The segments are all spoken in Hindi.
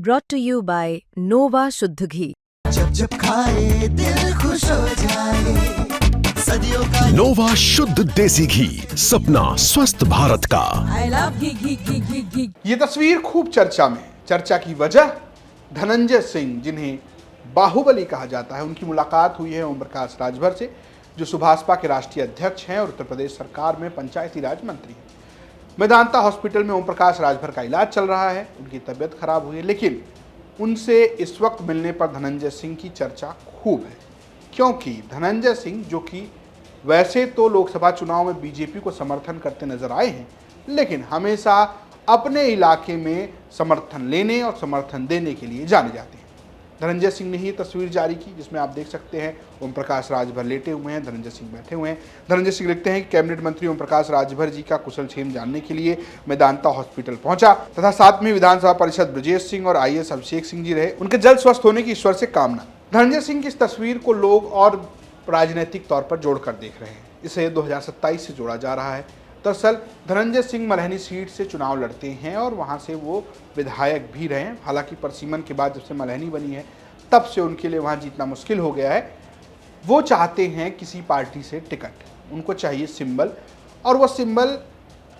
brought to you by Nova शुद्ध घी। जब जब खाए दिल खुश हो जाए, सदियों का नोवा शुद्ध देसी घी, सपना स्वस्थ भारत का। I love घी घी घी घी घी। ये तस्वीर खूब चर्चा में। चर्चा की वजह धनंजय सिंह, जिन्हें बाहुबली कहा जाता है, उनकी मुलाकात हुई है ओम प्रकाश राजभर से, जो सुभाषपा के राष्ट्रीय अध्यक्ष हैं और उत्तर प्रदेश सरकार में पंचायती राज मंत्री हैं। मेदांता हॉस्पिटल में ओम प्रकाश राजभर का इलाज चल रहा है, उनकी तबीयत खराब हुई है, लेकिन उनसे इस वक्त मिलने पर धनंजय सिंह की चर्चा खूब है, क्योंकि धनंजय सिंह, जो कि वैसे तो लोकसभा चुनाव में बीजेपी को समर्थन करते नजर आए हैं, लेकिन हमेशा अपने इलाके में समर्थन लेने और समर्थन देने के लिए जाने जाते हैं। धनंजय सिंह ने ही तस्वीर जारी की, जिसमें आप देख सकते हैं ओम प्रकाश राजभर लेटे हुए हैं, धनंजय सिंह बैठे हुए हैं। धनंजय सिंह लिखते हैं कि कैबिनेट मंत्री ओम प्रकाश राजभर जी का कुशलक्षेम जानने के लिए मेदांता हॉस्पिटल पहुंचा तथा साथ में विधानसभा परिषद ब्रजेश सिंह और आईएएस अभिषेक सिंह जी रहे। उनके जल्द स्वस्थ होने की ईश्वर से कामना। धनंजय सिंह की इस तस्वीर को लोग और राजनीतिक तौर पर जोड़कर देख रहे हैं। इसे 2027 से जोड़ा जा रहा है। दरअसल धनंजय सिंह मल्हनी सीट से चुनाव लड़ते हैं और वहां से वो विधायक भी रहे। हालांकि परसीमन के बाद जब से मल्हनी बनी है, तब से उनके लिए वहां जीतना मुश्किल हो गया है। वो चाहते हैं किसी पार्टी से टिकट, उनको चाहिए सिंबल, और वो सिंबल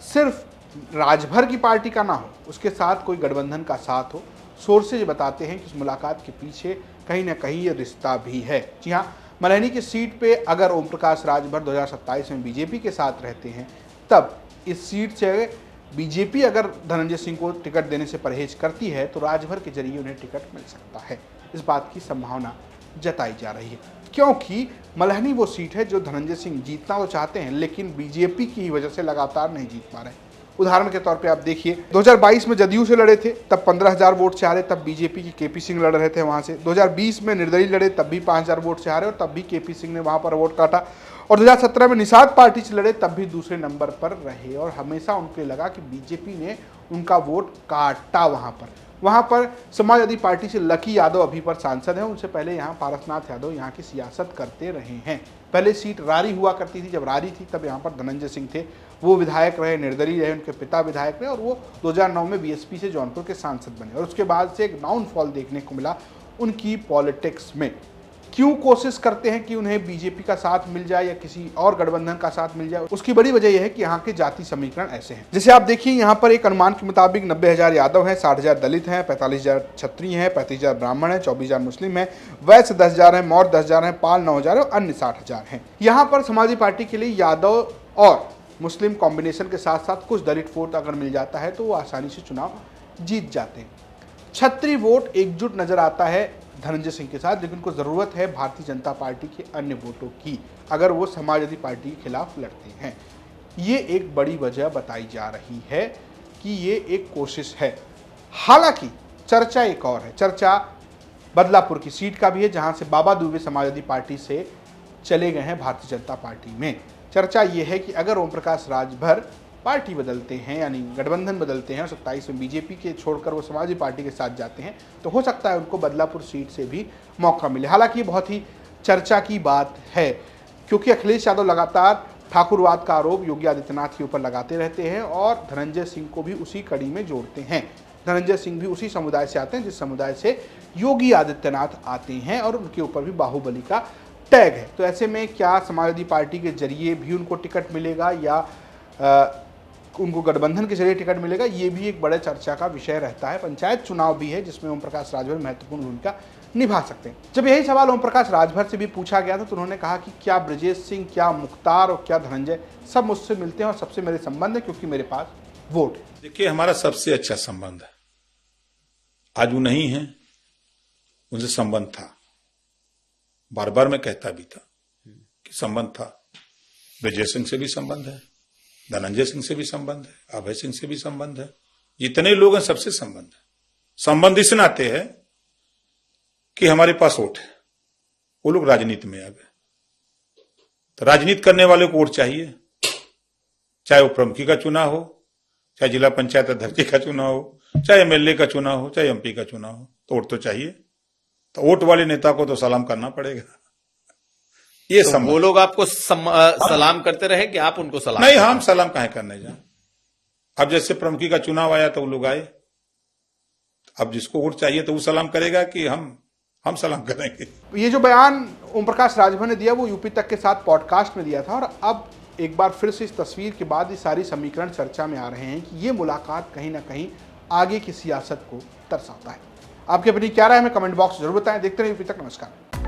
सिर्फ राजभर की पार्टी का ना हो, उसके साथ कोई गठबंधन का साथ हो। सोर्सेज बताते हैं कि इस मुलाकात के पीछे कहीं ना कहीं ये रिश्ता भी है। जी हाँ, मल्हनी की सीट पे अगर ओम प्रकाश राजभर 2027 में बीजेपी के साथ रहते हैं, तब इस सीट से बीजेपी अगर धनंजय सिंह को टिकट देने से परहेज करती है, तो राजभर के जरिए उन्हें टिकट मिल सकता है। इस बात की संभावना जताई जा रही है, क्योंकि मल्हनी वो सीट है जो धनंजय सिंह जीतना तो चाहते हैं, लेकिन बीजेपी की वजह से लगातार नहीं जीत पा रहे। उदाहरण के तौर पे आप देखिए, 2022 में जदयू से लड़े थे, तब 15,000 वोट से हारे, तब बीजेपी की केपी सिंह लड़ रहे थे वहां से। 2020 में निर्दलीय लड़े, तब भी 5,000 वोट से हारे और तब भी केपी सिंह ने वहां पर वोट काटा। और 2017 में निषाद पार्टी से लड़े, तब भी दूसरे नंबर पर रहे और हमेशा उनको लगा कि बीजेपी ने उनका वोट काटा। वहां पर समाजवादी पार्टी से लकी यादव अभी पर सांसद हैं। उनसे पहले यहाँ पारसनाथ यादव यहाँ की सियासत करते रहे हैं। पहले सीट रारी हुआ करती थी, जब रारी थी तब यहाँ पर धनंजय सिंह थे, वो विधायक रहे, निर्दलीय रहे, उनके पिता विधायक रहे, और वो 2009 में बीएसपी से जौनपुर के सांसद बने। और उसके बाद से एक डाउनफॉल देखने को मिला उनकी पॉलिटिक्स में। क्यों कोशिश करते हैं कि उन्हें बीजेपी का साथ मिल जाए या किसी और गठबंधन का साथ मिल जाए? उसकी बड़ी वजह यह है कि यहाँ के जाति समीकरण ऐसे हैं। जैसे आप देखिए, यहाँ पर एक अनुमान के मुताबिक 90,000 यादव हैं, 60,000 दलित हैं, 45,000 क्षत्रिय हैं, 35,000 ब्राह्मण हैं, 24,000 मुस्लिम हैं, वैश्य 10,000 हैं, मौर्य 10,000 हैं, पाल 9,000 और अन्य 60,000 हैं। यहाँ पर समाजवादी पार्टी के लिए यादव और मुस्लिम कॉम्बिनेशन के साथ साथ कुछ दलित वोट अगर मिल जाता है तो वो आसानी से चुनाव जीत जाते हैं। क्षत्रिय वोट एकजुट नजर आता है धनंजय सिंह के साथ, लेकिन उनको ज़रूरत है भारतीय जनता पार्टी के अन्य वोटों की, अगर वो समाजवादी पार्टी के खिलाफ लड़ते हैं। ये एक बड़ी वजह बताई जा रही है कि ये एक कोशिश है। हालांकि चर्चा एक और है। चर्चा बदलापुर की सीट का भी है, जहां से बाबा दुबे समाजवादी पार्टी से चले गए हैं भारतीय जनता पार्टी में। चर्चा ये है कि अगर ओम प्रकाश राजभर पार्टी बदलते हैं, यानी गठबंधन बदलते हैं और 27 में बीजेपी के छोड़कर वो समाजवादी पार्टी के साथ जाते हैं, तो हो सकता है उनको बदलापुर सीट से भी मौका मिले। हालांकि ये बहुत ही चर्चा की बात है, क्योंकि अखिलेश यादव लगातार ठाकुरवाद का आरोप योगी आदित्यनाथ के ऊपर लगाते रहते हैं और धनंजय सिंह को भी उसी कड़ी में जोड़ते हैं। धनंजय सिंह भी उसी समुदाय से आते हैं जिस समुदाय से योगी आदित्यनाथ आते हैं, और उनके ऊपर भी बाहुबली का टैग है। तो ऐसे में क्या समाजवादी पार्टी के जरिए भी उनको टिकट मिलेगा या उनको गठबंधन के जरिए टिकट मिलेगा, ये भी एक बड़े चर्चा का विषय रहता है। पंचायत चुनाव भी है जिसमें ओम प्रकाश राजभर महत्वपूर्ण भूमिका निभा सकते हैं। जब यही सवाल ओम प्रकाश राजभर से भी पूछा गया था, तो उन्होंने कहा कि क्या ब्रजेश सिंह, क्या मुख्तार और क्या धनंजय सब मुझसे मिलते हैं और सबसे मेरे संबंध है, क्योंकि मेरे पास वोट है। देखिए, हमारा सबसे अच्छा संबंध है। आज वो नहीं है, उनसे संबंध था। बार बार मैं कहता भी था कि संबंध था। ब्रजेश सिंह से भी संबंध है, धनंजय सिंह से भी संबंध है, अभय सिंह से भी संबंध है, जितने लोग हैं सबसे संबंध है। संबंध इस नाते है कि हमारे पास वोट है, वो लोग राजनीति में आ गए, तो राजनीति करने वाले को वोट चाहिए, चाहे वो प्रमुखी का चुनाव हो, चाहे जिला पंचायत अध्यक्ष का चुनाव हो, चाहे एमएलए का चुनाव हो, चाहे एमपी का चुनाव हो, तो वोट तो चाहिए। तो वोट वाले नेता को तो सलाम करना पड़ेगा। ये तो वो लोग आपको सलाम करते रहे कि आप उनको सलाम? नहीं, हम सलाम काहे करने जाए। अब जैसे प्रमुखी का चुनाव आया तो वो लोग आए, अब जिसको वोट चाहिए तो वो सलाम करेगा कि हम सलाम करेंगे। ये जो बयान ओम प्रकाश राजभर ने दिया वो यूपी तक के साथ पॉडकास्ट में दिया था, और अब एक बार फिर से इस तस्वीर के बाद ये सारी समीकरण चर्चा में आ रहे हैं कि ये मुलाकात कहीं ना कहीं आगे की सियासत को दर्शाता है। आपकी अपनी क्या राय है, हमें कमेंट बॉक्स जरूर बताएं। देखते रहिए यूपी तक। नमस्कार।